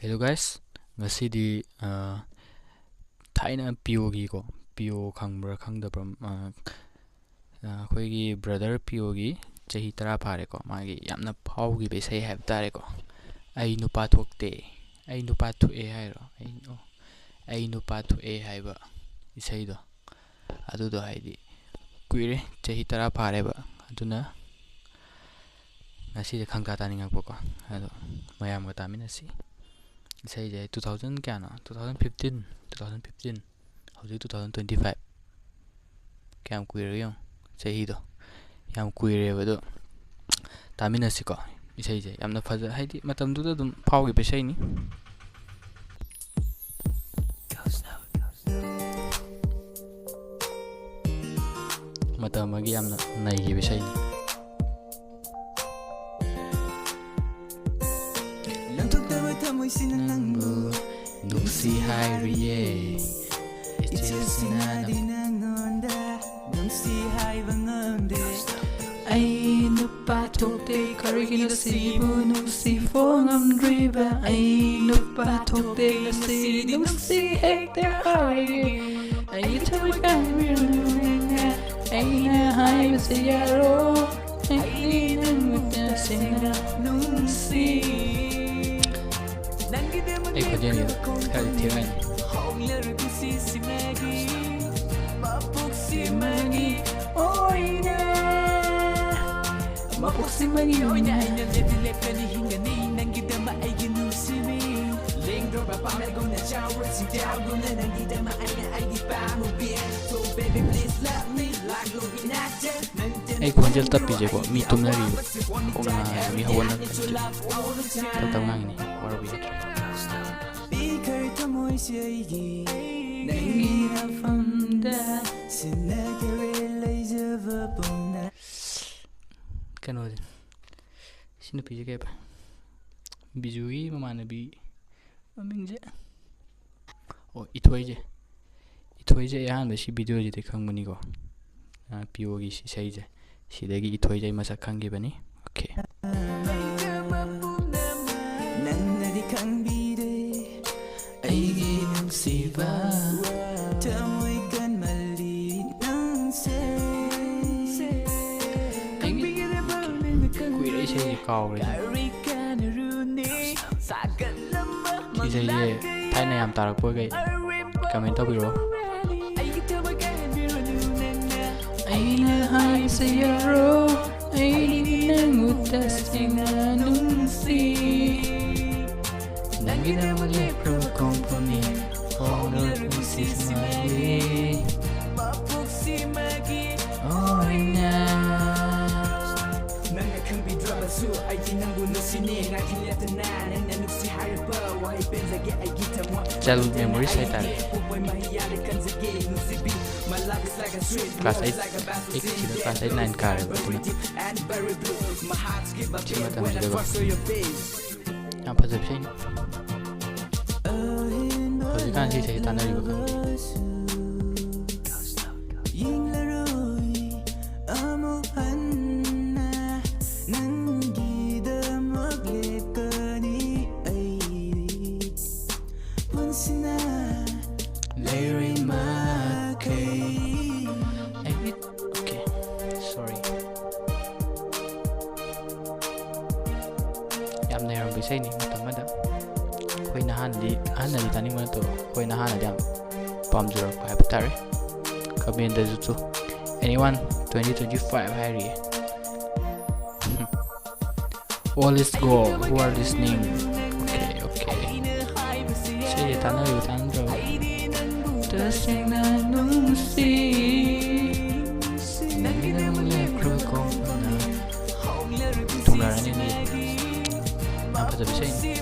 Hello guys, ngasi thaina PO ko PO khangbar khangdabra akhoi brother PO gi chahi tara phare ko magi yamna phau gi besai have tare ko ai nupa thokte ai nupa thu e hairo ai nupa thu e haiba isai do adu do haidi kuire chahi tara phare ba aduna ngasi khangta tani ngak ko ado mayam ga tamina si isai je 2000 kya na 2015 hauji 2025 kyam kuire yo chahi do yam kuire ba do tamina si ko isai je yamna faja haidi matam du dum phau gi besai ni matam agi yamna nai gi besai ni Nungsi hairiye ai nupa thokte karigina sibu nungsi fongam driba ai nupa thokte nasi nungsi hekte hairi ai thawi kanmirunga ai na hai basiyaro ai nungta singa nungsi ai khojeni kali thirai oina mapusimagi oina aina lepani hingani nangidama aigi nusimi lingro bapame guna chawra sintaw guna nangidama aina aigi pamubi so baby please love me like lubinate ai khonjel tapi je ko mi tumnari ona mi hawna tatangang ni warabi kano sinu pije ke ba bijui mamanabi mamingje o ithoi je yan ba si video je dekhang ko PO gi si sai je sidagi ithoi je masa khangi bani okay nannadi khangbire aigi nungsiba tamoi kan mali nangse kuire sei kaw re isai je thaina yam tarak po gai comment tabiro aina hai sayaro aina ngutta singa nungsi nangina male pro company honor usimagi oina nanga khambi drama su aigi nangu nusine ngakhiletna nanga nuksi harba wai benzage aigi tamwa childhood memories hai tare class 8 class 8 9 kare batuna chima tam jago yang pasal sih kalau kan sih saya tanya juga bisa ini teman-teman koi nahan di tani mana tu koi nahan ada pam jurak pai betare kami anda zutu anyone 2025 hari all is go who are listening okay saya tanah itu tanah tersingna nungsi nangina mulai kru kong tunggaran ini apa tu bisa ini